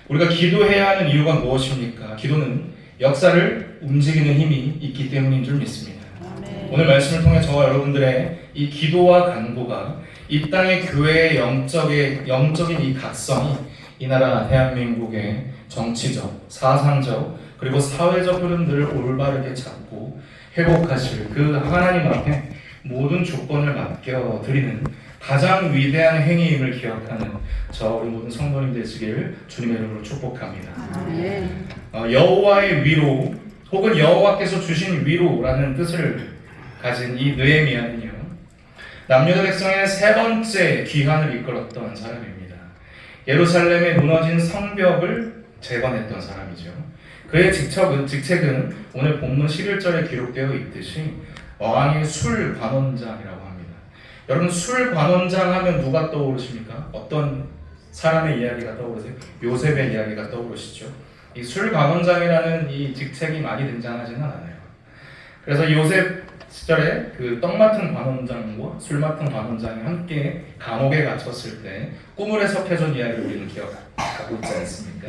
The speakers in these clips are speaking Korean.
우리가 기도해야 하는 이유가 무엇입니까? 기도는 역사를 움직이는 힘이 있기 때문인 줄 믿습니다. 아멘. 오늘 말씀을 통해 저와 여러분들의 이 기도와 간구가 이 땅의 교회의 영적인 이 각성이 이 나라 대한민국의 정치적, 사상적, 그리고 사회적 흐름들을 올바르게 잡고 회복하실 그 하나님 앞에 모든 조건을 맡겨드리는 가장 위대한 행위임을 기억하는 저 우리 모든 성도님 되시길 주님의 이름으로 축복합니다. 아멘. 여호와의 위로 혹은 여호와께서 주신 위로라는 뜻을 가진 이 느헤미야는요, 남유다 백성의 세 번째 귀환을 이끌었던 사람입니다. 예루살렘에 무너진 성벽을 재건했던 사람이죠. 그의 직책은 오늘 본문 11절에 기록되어 있듯이 왕의 술관원장이라고 합니다. 여러분, 술관원장 하면 누가 떠오르십니까? 어떤 사람의 이야기가 떠오르세요? 요셉의 이야기가 떠오르시죠? 이 술관원장이라는 이 직책이 많이 등장하지는 않아요. 그래서 요셉 시절에 그 떡 맡은 관원장과 술 맡은 관원장이 함께 감옥에 갇혔을 때 꿈을 해석해준 이야기를 우리는 기억하고 있지 않습니까?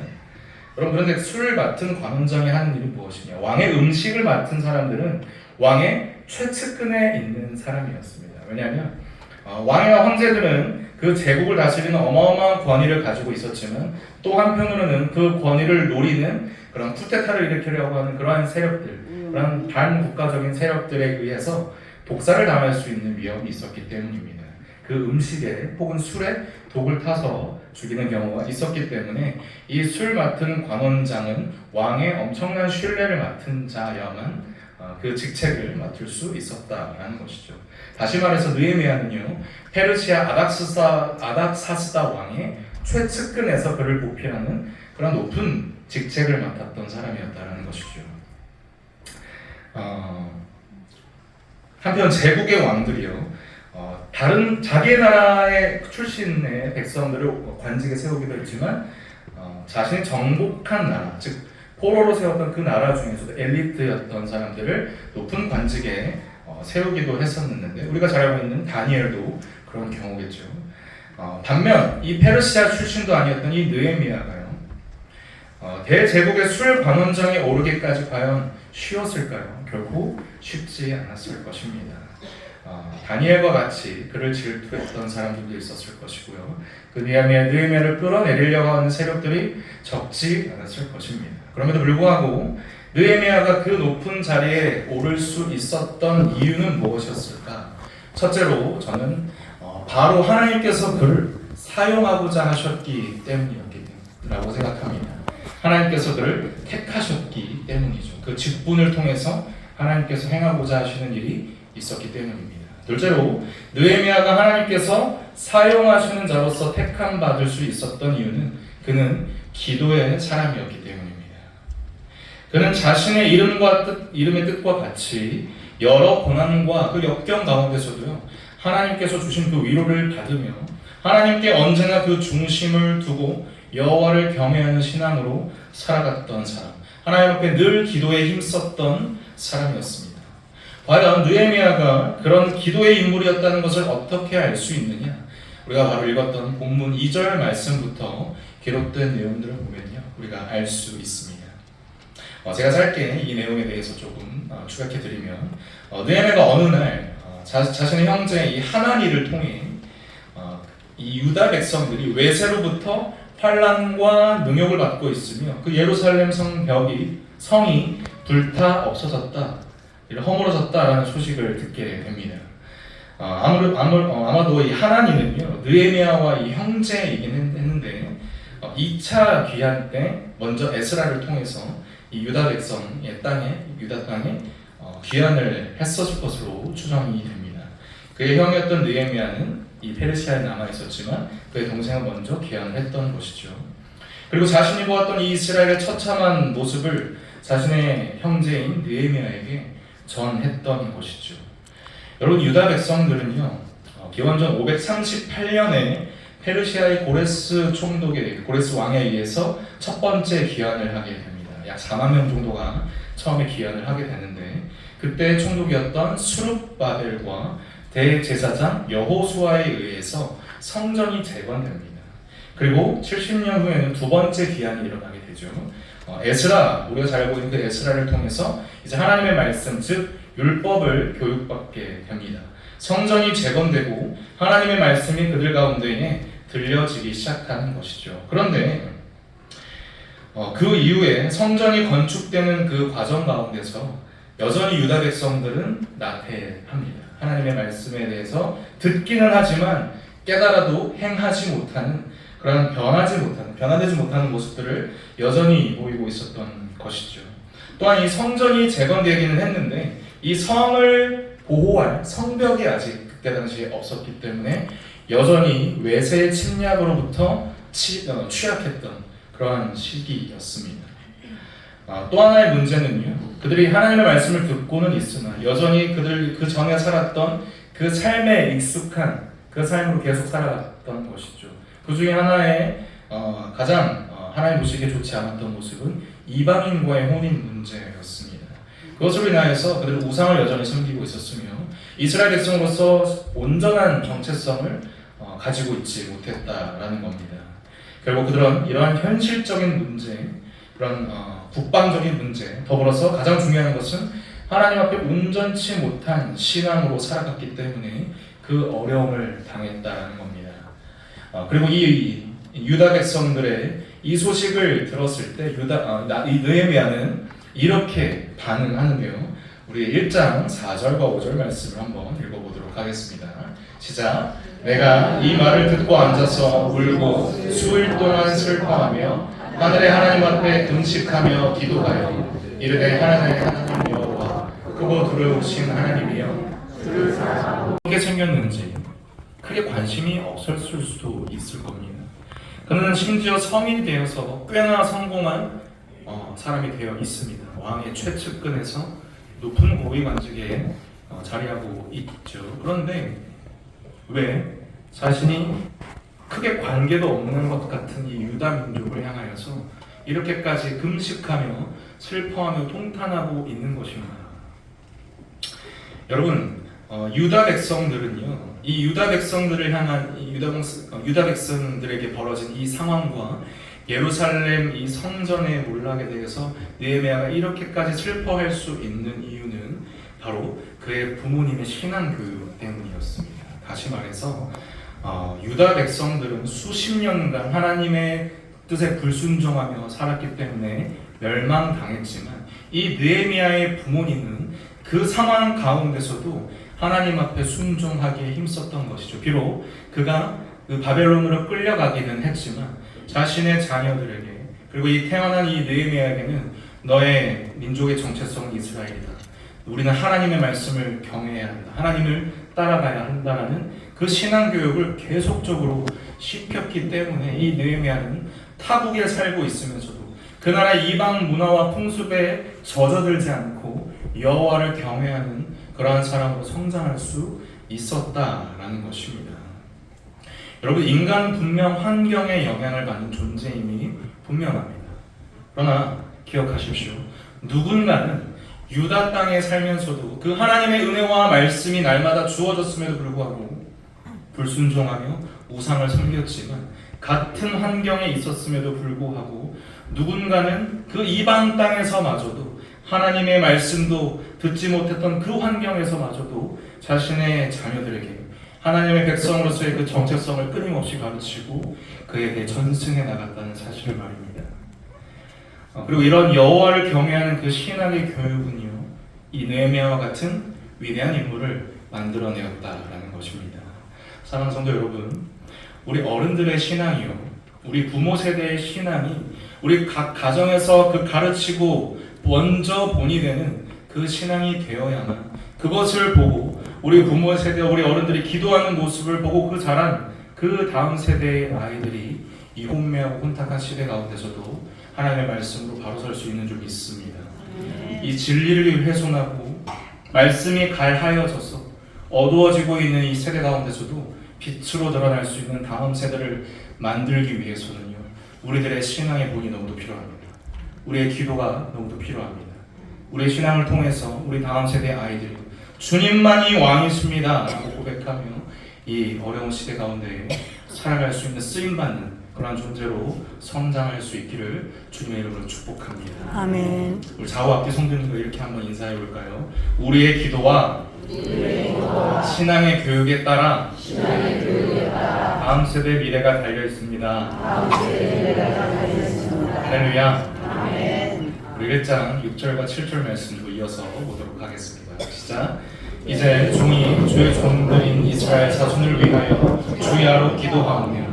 여러분, 그런데 술 맡은 관원장이 하는 일이 무엇이냐? 왕의 음식을 맡은 사람들은 왕의 최측근에 있는 사람이었습니다. 왜냐하면 왕이나 황제들은 그 제국을 다스리는 어마어마한 권위를 가지고 있었지만 또 한편으로는 그 권위를 노리는 그런 쿠데타를 일으키려고 하는 그러한 세력들, 그런 반국가적인 세력들에 의해서 독사를 당할 수 있는 위험이 있었기 때문입니다. 그 음식에 혹은 술에 독을 타서 죽이는 경우가 있었기 때문에 이 술 맡은 관원장은 왕의 엄청난 신뢰를 맡은 자야만 그 직책을 맡을 수 있었다라는 것이죠. 다시 말해서 느헤미야는요, 페르시아 아닥사스다 왕의 최측근에서 그를 보필하는 그런 높은 직책을 맡았던 사람이었다라는 것이죠. 한편 제국의 왕들이요, 다른 자기 나라의 출신의 백성들을 관직에 세우기도 했지만 자신이 정복한 나라, 즉 포로로 세웠던 그 나라 중에서도 엘리트였던 사람들을 높은 관직에 세우기도 했었는데, 우리가 잘 알고 있는 다니엘도 그런 경우겠죠. 반면 이 페르시아 출신도 아니었던 이 느헤미야가요, 대제국의 술관원장에 오르기까지 과연 쉬웠을까요? 결코 쉽지 않았을 것입니다. 다니엘과 같이 그를 질투했던 사람들도 있었을 것이고요. 그 느헤미야를 끌어내리려고 하는 세력들이 적지 않았을 것입니다. 그럼에도 불구하고 느헤미야가 그 높은 자리에 오를 수 있었던 이유는 무엇이었을까? 첫째로 저는 바로 하나님께서 그를 사용하고자 하셨기 때문이라고 생각합니다. 하나님께서 그를 택하셨기 때문이죠. 그 직분을 통해서 하나님께서 행하고자 하시는 일이 있었기 때문입니다. 둘째로 느헤미야가 하나님께서 사용하시는 자로서 택함 받을 수 있었던 이유는 그는 기도의 사람이었기 때문입니다. 그는 자신의 이름의 뜻과 같이 여러 고난과 그 역경 가운데서도요, 하나님께서 주신 그 위로를 받으며 하나님께 언제나 그 중심을 두고 여호와를 경외하는 신앙으로 살아갔던 사람, 하나님 앞에 늘 기도에 힘썼던 사람이었습니다. 과연 느헤미야가 그런 기도의 인물이었다는 것을 어떻게 알 수 있느냐? 우리가 바로 읽었던 본문 2절 말씀부터 기록된 내용들을 보면요, 우리가 알 수 있습니다. 제가 짧게 이 내용에 대해서 조금 추격해드리면, 느헤미야가 어느 날 자신의 형제 이 하나니를 통해 이 유다 백성들이 외세로부터 환난과 능욕을 받고 있으며 그 예루살렘 성이 불타 없어졌다, 허물어졌다라는 소식을 듣게 됩니다. 아마도 이 하나니는요, 느헤미야와 이 형제이긴 했는데 2차 귀환 때 먼저 에스라를 통해서 이 유다 백성의 유다 땅에 귀환을 했었을 것으로 추정이 됩니다. 그의 형이었던 느헤미야는 이 페르시아에 남아 있었지만 그의 동생은 먼저 귀환을 했던 것이죠. 그리고 자신이 보았던 이 이스라엘의 처참한 모습을 자신의 형제인 느헤미야에게 전했던 것이죠. 여러분, 유다 백성들은요, 기원전 538년에 페르시아의 고레스 왕에 의해서 첫 번째 귀환을 하게 됩니다. 약 4만 명 정도가 처음에 귀환을 하게 되는데, 그때 총독이었던 수룹바벨과 대제사장 여호수아에 의해서 성전이 재건됩니다. 그리고 70년 후에는 두 번째 기한이 일어나게 되죠. 에스라, 우리가 잘 알고 있는 그 에스라를 통해서 이제 하나님의 말씀, 즉 율법을 교육받게 됩니다. 성전이 재건되고 하나님의 말씀이 그들 가운데에 들려지기 시작하는 것이죠. 그런데 그 이후에 성전이 건축되는 그 과정 가운데서 여전히 유다 백성들은 나태합니다. 하나님의 말씀에 대해서 듣기는 하지만 깨달아도 행하지 못하는 그런 변화되지 못하는 모습들을 여전히 보이고 있었던 것이죠. 또한 이 성전이 재건되기는 했는데 이 성을 보호할 성벽이 아직 그때 당시에 없었기 때문에 여전히 외세의 침략으로부터 취약했던 그러한 시기였습니다. 또 하나의 문제는요, 그들이 하나님의 말씀을 듣고는 있으나 여전히 그들 그 전에 살았던 그 삶에 익숙한 그 삶으로 계속 살아갔던 것이죠. 그 중에 하나의 가장 하나님 보시기에 좋지 않았던 모습은 이방인과의 혼인 문제였습니다. 그것으로 인하여서 그들은 우상을 여전히 섬기고 있었으며 이스라엘 백성으로서 온전한 정체성을 가지고 있지 못했다라는 겁니다. 결국 그들은 이러한 현실적인 문제, 그런 국방적인 문제, 더불어서 가장 중요한 것은 하나님 앞에 온전치 못한 신앙으로 살아갔기 때문에 그 어려움을 당했다는 겁니다. 그리고 이 유다 백성들의 이 소식을 들었을 때 이 느헤미야는 이렇게 반응하는데요. 우리 1장 4절과 5절 말씀을 한번 읽어보도록 하겠습니다. 시작. 내가 이 말을 듣고 앉아서 울고 수일 동안 슬퍼하며 하늘의 하나님 앞에 금식하며 기도하여 이르되 하나님 여호와 크고 두려우신 하나님이여 어떻게 생겼는지 크게 관심이 없었을 수도 있을 겁니다. 그는 심지어 성인이 되어서 꽤나 성공한 사람이 되어 있습니다. 왕의 최측근에서 높은 고위 관직에 자리하고 있죠. 그런데 왜 자신이 크게 관계도 없는 것 같은 이 유다 민족을 향하여서 이렇게까지 금식하며 슬퍼하며 통탄하고 있는 것인가? 여러분, 유다 백성들은요, 이 유다 백성들을 향한 유다 백성들에게 벌어진 이 상황과 예루살렘 이 성전의 몰락에 대해서 느헤미야가 이렇게까지 슬퍼할 수 있는 이유는 바로 그의 부모님의 신앙 교육 때문이었습니다. 다시 말해서 유다 백성들은 수십 년간 하나님의 뜻에 불순종하며 살았기 때문에 멸망당했지만 이 느헤미야의 부모님은 그 상황 가운데서도 하나님 앞에 순종하기에 힘썼던 것이죠. 비록 그가 그 바벨론으로 끌려가기는 했지만 자신의 자녀들에게 그리고 이 태어난 이 느헤미야에게는 너의 민족의 정체성은 이스라엘이다. 우리는 하나님의 말씀을 경외해야 한다. 하나님을 따라가야 한다라는 그 신앙 교육을 계속적으로 시켰기 때문에 이 느헤미야는 타국에 살고 있으면서도 그 나라 이방 문화와 풍습에 젖어들지 않고 여호와를 경외하는 그러한 사람으로 성장할 수 있었다라는 것입니다. 여러분, 인간은 분명 환경에 영향을 받는 존재임이 분명합니다. 그러나 기억하십시오. 누군가는 유다 땅에 살면서도 그 하나님의 은혜와 말씀이 날마다 주어졌음에도 불구하고 불순종하며 우상을 섬겼지만 같은 환경에 있었음에도 불구하고 누군가는 그 이방 땅에서마저도 하나님의 말씀도 듣지 못했던 그 환경에서마저도 자신의 자녀들에게 하나님의 백성으로서의 그 정체성을 끊임없이 가르치고 그에게 전승해 나갔다는 사실을 말입니다. 그리고 이런 여호와를 경외하는 그 신앙의 교육은요, 이 느헤미야와 같은 위대한 인물을 만들어내었다라는 것입니다. 사랑하는 성도 여러분, 우리 어른들의 신앙이요, 우리 부모 세대의 신앙이 우리 각 가정에서 그 가르치고 먼저 본이 되는 그 신앙이 되어야만 그것을 보고 우리 부모 세대, 우리 어른들이 기도하는 모습을 보고 그 자란 그 다음 세대의 아이들이 이 혼매하고 혼탁한 시대 가운데서도 하나님의 말씀으로 바로 설 수 있는 줄 믿습니다. 이 진리를 훼손하고 말씀이 갈하여져서 어두워지고 있는 이 세대 가운데서도 빛으로 드러날 수 있는 다음 세대를 만들기 위해서는요, 우리들의 신앙의 본이 너무도 필요합니다. 우리의 기도가 너무도 필요합니다. 우리의 신앙을 통해서 우리 다음 세대 아이들이 주님만이 왕이십니다 라고 고백하며 이 어려운 시대 가운데 살아갈 수 있는 쓰임받는 그러한 존재로 성장할 수 있기를 주님의 이름으로 축복합니다. 아멘. 우리 좌우 앞뒤 성도님과 이렇게 한번 인사해 볼까요? 우리의 기도와 신앙의 교육에 따라 다음 세대의 미래가 달려 있습니다. 할렐루야. 우리 1장 6절과 7절 말씀으로 이어서 보도록 하겠습니다. 시작. 이제 종이 주의 종들인 이스라엘 자손을 위하여 주야로 기도하오며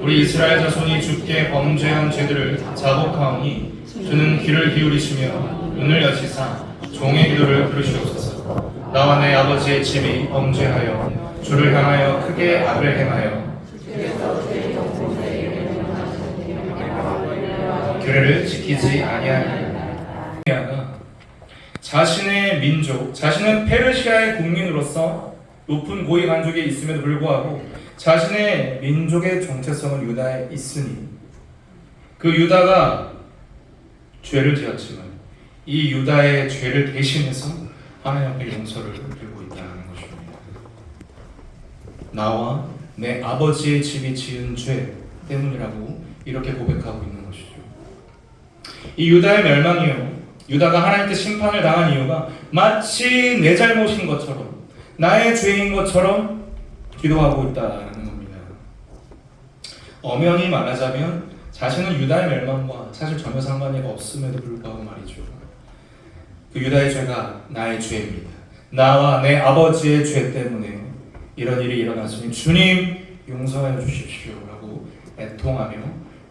우리 이스라엘 자손이 주께 범죄한 죄들을 자복하오니 주는 귀를 기울이시며 눈을 여시사 종의 기도를 들으시옵소서. 나와 내 아버지의 집이 범죄하여 주를 향하여 크게 악을 행하여 규례를 지키지 아니하니 자신의 민족, 자신은 페르시아의 국민으로서 높은 고위 간족에 있음에도 불구하고 자신의 민족의 정체성은 유다에 있으니 그 유다가 죄를 지었지만 이 유다의 죄를 대신해서 하나님 앞에 용서를 빌고 있다는 것입니다. 나와 내 아버지의 집이 지은 죄 때문이라고 이렇게 고백하고 있는 것이죠. 이 유다의 멸망이요, 유다가 하나님께 심판을 당한 이유가 마치 내 잘못인 것처럼 나의 죄인 것처럼 기도하고 있다는 겁니다. 엄연히 말하자면 자신은 유다의 멸망과 사실 전혀 상관이 없음에도 불구하고 말이죠. 그 유다의 죄가 나의 죄입니다. 나와 내 아버지의 죄 때문에 이런 일이 일어났으니 주님 용서하여 주십시오 라고 애통하며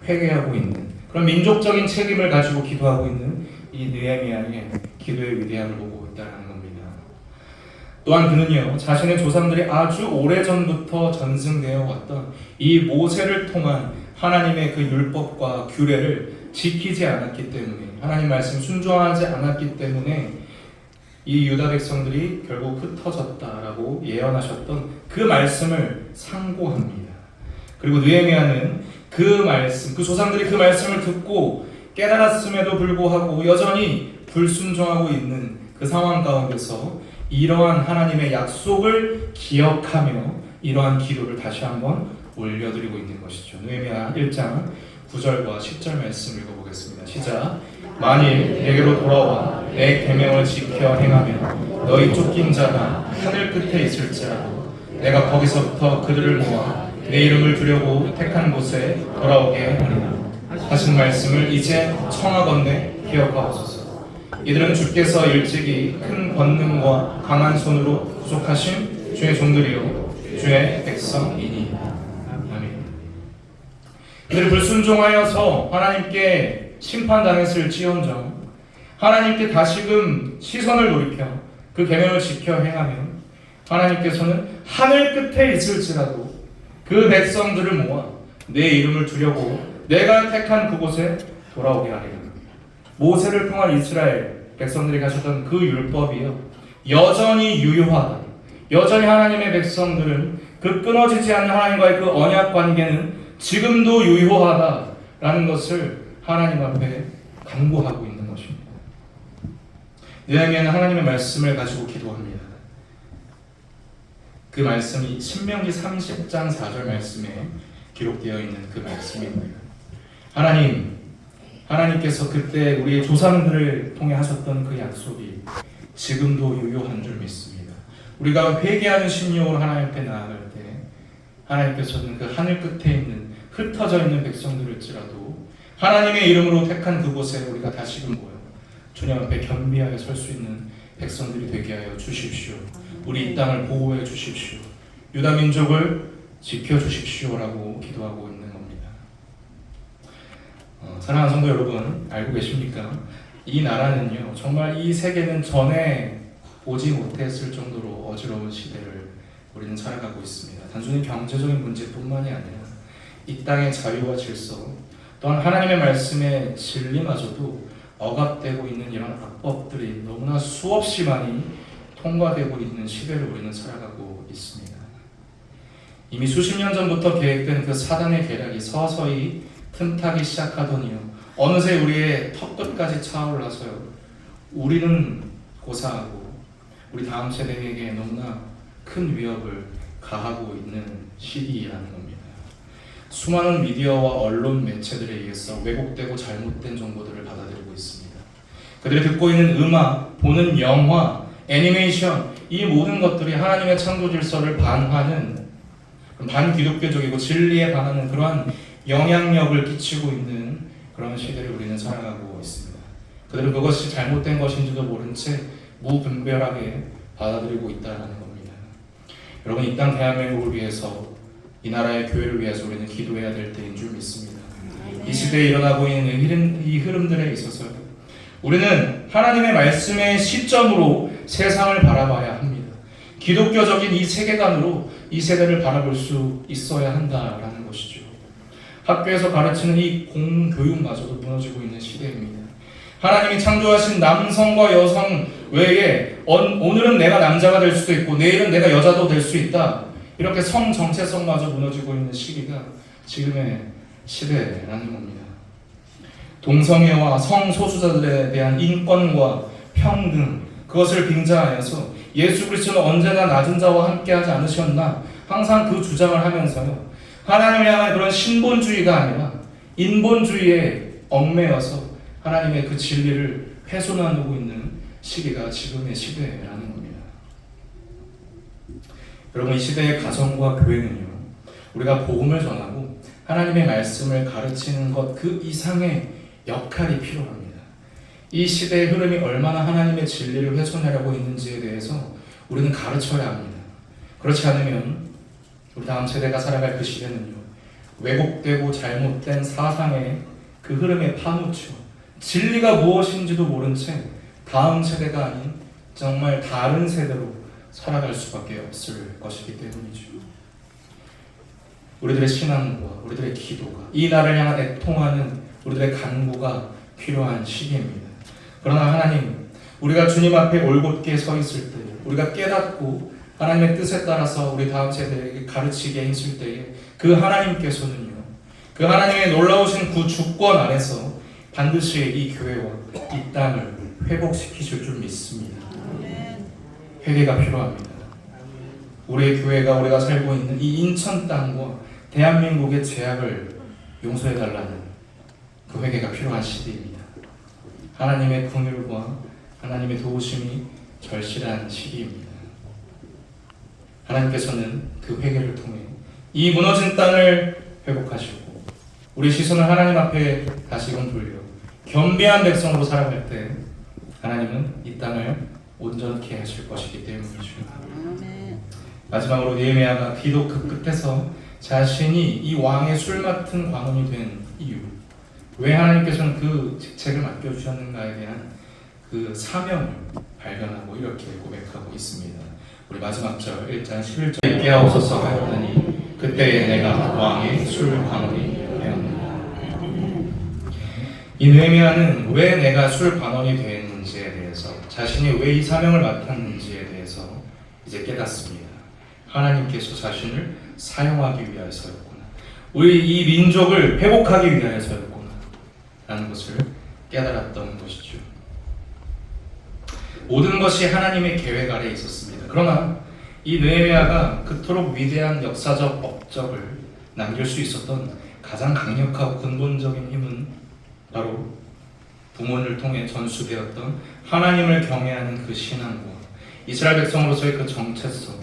회개하고 있는 그런 민족적인 책임을 가지고 기도하고 있는 이 느헤미야의 기도의 위대함을 보고 있다는 겁니다. 또한 그는요, 자신의 조상들이 아주 오래전부터 전승되어 왔던 이 모세를 통한 하나님의 그 율법과 규례를 지키지 않았기 때문에, 하나님 말씀 순종하지 않았기 때문에 이 유다 백성들이 결국 흩어졌다라고 예언하셨던 그 말씀을 상고합니다. 그리고 느헤미야는 그 말씀, 그 조상들이 그 말씀을 듣고 깨달았음에도 불구하고 여전히 불순종하고 있는 그 상황 가운데서 이러한 하나님의 약속을 기억하며 이러한 기도를 다시 한번 올려드리고 있는 것이죠. 느헤미야 1장 9절과 10절 말씀 읽어보겠습니다. 시작. 만일 내게로 돌아와 내 계명을 지켜 행하면 너희 쫓긴 자가 하늘 끝에 있을지라도 내가 거기서부터 그들을 모아 내 이름을 두려고 택한 곳에 돌아오게 하리라. 하신 말씀을 이제 청하건대 기억하옵소서. 이들은 주께서 일찍이 큰 권능과 강한 손으로 구속하신 주의 종들이요 주의 백성이니. 아멘. 그들이 불순종하여서 하나님께 심판당했을지언정 하나님께 다시금 시선을 돌이켜 그 계명을 지켜 행하면 하나님께서는 하늘 끝에 있을지라도 그 백성들을 모아 내 이름을 두려고 내가 택한 그곳에 돌아오게 하리라. 모세를 통한 이스라엘 백성들이 가졌던 그 율법이요 여전히 유효하다. 여전히 하나님의 백성들은 그 끊어지지 않는 하나님과의 그 언약 관계는 지금도 유효하다라는 것을 하나님 앞에 간구하고 있는 것입니다. 느헤미야는 하나님의 말씀을 가지고 기도합니다. 그 말씀이 신명기 30장 4절 말씀에 기록되어 있는 그 말씀입니다. 하나님께서 그때 우리의 조상들을 통해 하셨던 그 약속이 지금도 유효한 줄 믿습니다. 우리가 회개하는 심령으로 하나님 앞에 나아갈 때 하나님께서는 그 하늘 끝에 있는 흩어져 있는 백성들일지라도 하나님의 이름으로 택한 그곳에 우리가 다시금 모여 주님 앞에 겸비하여 설 수 있는 백성들이 되게 하여 주십시오. 우리 이 땅을 보호해 주십시오. 유다 민족을 지켜 주십시오라고 기도하고 있는 겁니다. 사랑하는 성도 여러분, 알고 계십니까? 이 나라는요, 정말 이 세계는 전에 보지 못했을 정도로 어지러운 시대를 우리는 살아가고 있습니다. 단순히 경제적인 문제뿐만이 아니라 이 땅의 자유와 질서, 또한 하나님의 말씀의 진리마저도 억압되고 있는 이런 악법들이 너무나 수없이 많이 통과되고 있는 시대를 우리는 살아가고 있습니다. 이미 수십 년 전부터 계획된 그 사단의 계략이 서서히 틈타기 시작하더니요, 어느새 우리의 턱끝까지 차올라서요, 우리는 고사하고 우리 다음 세대에게 너무나 큰 위협을 가하고 있는 시기라는 겁니다. 수많은 미디어와 언론 매체들에 의해서 왜곡되고 잘못된 정보들을 받아들이고 있습니다. 그들이 듣고 있는 음악, 보는 영화, 애니메이션, 이 모든 것들이 하나님의 창조 질서를 반하는, 반기독교적이고 진리에 반하는 그러한 영향력을 끼치고 있는 그런 시대를 우리는 살아가고 있습니다. 그들은 그것이 잘못된 것인지도 모른 채 무분별하게 받아들이고 있다는 겁니다. 여러분, 이 땅 대한민국을 위해서, 이 나라의 교회를 위해서 우리는 기도해야 될 때인 줄 믿습니다. 이 시대에 일어나고 있는 이 흐름들에 있어서 우리는 하나님의 말씀의 시점으로 세상을 바라봐야 합니다. 기독교적인 이 세계관으로 이 세대를 바라볼 수 있어야 한다라는 것이죠. 학교에서 가르치는 이 공교육마저도 무너지고 있는 시대입니다. 하나님이 창조하신 남성과 여성 외에 오늘은 내가 남자가 될 수도 있고 내일은 내가 여자도 될 수 있다. 이렇게 성 정체성마저 무너지고 있는 시기가 지금의 시대라는 겁니다. 동성애와 성소수자들에 대한 인권과 평등, 그것을 빙자하여서 예수 그리스도는 언제나 낮은 자와 함께하지 않으셨나 항상 그 주장을 하면서요, 하나님을 향한 그런 신본주의가 아니라 인본주의에 얽매여서 하나님의 그 진리를 훼손하고 있는 시기가 지금의 시대라는 겁니다. 여러분, 이 시대의 가정과 교회는요, 우리가 복음을 전하고 하나님의 말씀을 가르치는 것 그 이상의 역할이 필요합니다. 이 시대의 흐름이 얼마나 하나님의 진리를 훼손하려고 있는지에 대해서 우리는 가르쳐야 합니다. 그렇지 않으면 우리 다음 세대가 살아갈 그 시대는요, 왜곡되고 잘못된 사상의 그 흐름에 파묻혀 진리가 무엇인지도 모른 채 다음 세대가 아닌 정말 다른 세대로 살아갈 수밖에 없을 것이기 때문이죠. 우리들의 신앙과 우리들의 기도가, 이 나라를 향한 애통하는 우리들의 간구가 필요한 시기입니다. 그러나 하나님, 우리가 주님 앞에 올곧게 서 있을 때, 우리가 깨닫고 하나님의 뜻에 따라서 우리 다음 세대에게 가르치게 했을 때에 그 하나님께서는요, 그 하나님의 놀라우신 그 주권 안에서 반드시 이 교회와 이 땅을 회복시키실 줄 믿습니다. 회개가 필요합니다. 우리의 교회가, 우리가 살고 있는 이 인천 땅과 대한민국의 죄악을 용서해달라는 그 회개가 필요한 시대입니다. 하나님의 긍휼과 하나님의 도우심이 절실한 시기입니다. 하나님께서는 그 회개를 통해 이 무너진 땅을 회복하시고 우리 시선을 하나님 앞에 다시금 돌려 겸비한 백성으로 살아갈 때 하나님은 이 땅을 온전케 하실 것이기 때문이죠. 마지막으로 느헤미야가 기도 그 끝에서 자신이 이 왕의 술 맡은 관원이 된 이유, 왜 하나님께서는 그 직책을 맡겨주셨는가에 대한 그 사명을 발견하고 이렇게 고백하고 있습니다. 우리 마지막 절 1장 11절 있게 하옵소서 하였더니 그때에 내가 왕의 술 관원이 되었노라. 이 느헤미야는 왜 내가 술 관원이 되었는지에 대해서, 자신이 왜 이 사명을 맡았는지에 대해서 이제 깨닫습니다. 하나님께서 자신을 사용하기 위하여서였구나, 우리 이 민족을 회복하기 위하여서였구나 라는 것을 깨달았던 것이죠. 모든 것이 하나님의 계획 아래에 있었습니다. 그러나 이 느헤미야가 그토록 위대한 역사적 업적을 남길 수 있었던 가장 강력하고 근본적인 힘은 바로 부모를 통해 전수되었던 하나님을 경외하는 그 신앙과 이스라엘 백성으로서의 그 정체성,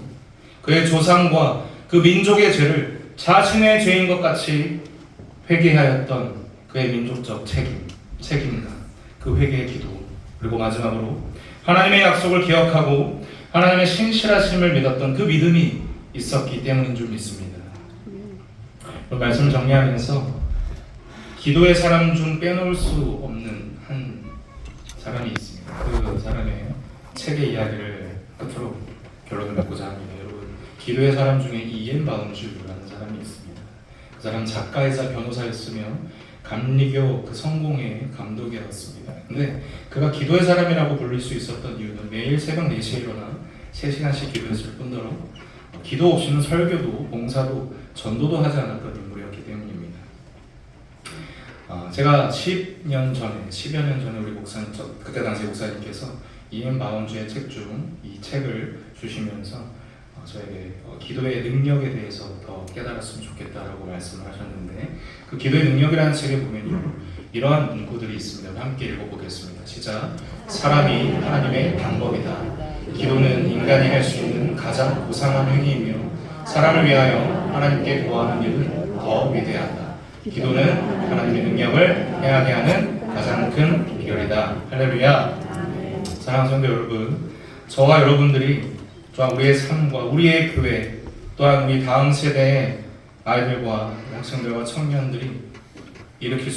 그의 조상과 그 민족의 죄를 자신의 죄인 것 같이 회개하였던 그의 민족적 책임감, 그 회개의 기도, 그리고 마지막으로 하나님의 약속을 기억하고 하나님의 신실하심을 믿었던 그 믿음이 있었기 때문인 줄 믿습니다. 말씀 정리하면서 기도의 사람 중 빼놓을 수 없는 한 사람이 있습니다. 그 사람의 책의 이야기를 끝으로 결론을 맺고자 합니다. 여러분, 기도의 사람 중에 이엔 바운주라는 사람이 있습니다. 그 사람은 작가이자 변호사였으며 감리교 그 성공의 감독이었습니다. 근데 그가 기도의 사람이라고 불릴 수 있었던 이유는 매일 새벽 4시에 일어나 3시간씩 기도했을 뿐더러 기도 없이는 설교도 봉사도 전도도 하지 않았던 인물이었기 때문입니다. 제가 10여 년 전에 우리 목사님, 그때 당시 목사님께서 이엔 바운주의 책 중 이 책을 주시면서 저에게 기도의 능력에 대해서 더 깨달았으면 좋겠다라고 말씀을 하셨는데, 그 기도의 능력이라는 책에 보면요, 이러한 문구들이 있습니다. 우리 함께 읽어보겠습니다. 시작. 사람이 하나님의 방법이다. 기도는 인간이 할 수 있는 가장 고상한 행위이며 사람을 위하여 하나님께 구하는 일은 더 위대하다. 기도는 하나님의 능력을 행하게 하는 가장 큰 비결이다. 할렐루야. 사랑하는 성도 여러분, 저와 여러분들이 또한 우리의 삶과 우리의 교회, 또한 우리 다음 세대의 아이들과 학생들과 청년들이 일으켜줄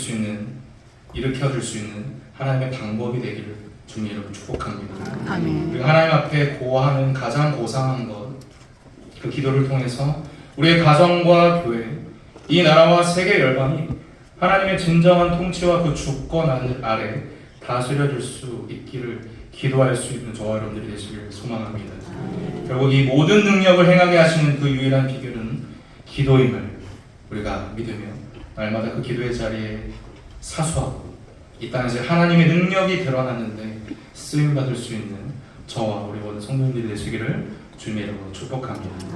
수 있는 하나님의 방법이 되기를 주님 이름으로 축복합니다. 아멘. 그리고 하나님 앞에 고하는 가장 고상한 것, 그 기도를 통해서 우리의 가정과 교회, 이 나라와 세계 열방이 하나님의 진정한 통치와 그 주권 아래 다스려질 수 있기를 기도할 수 있는 저와 여러분들이 되시길 소망합니다. 결국 이 모든 능력을 행하게 하시는 그 유일한 비결은 기도임을 우리가 믿으며 날마다 그 기도의 자리에 사수하고 이 땅에서 하나님의 능력이 드러났는데 쓰임받을 수 있는 저와 우리 모든 성도님들이 되시기를 주님의 이름으로 축복합니다.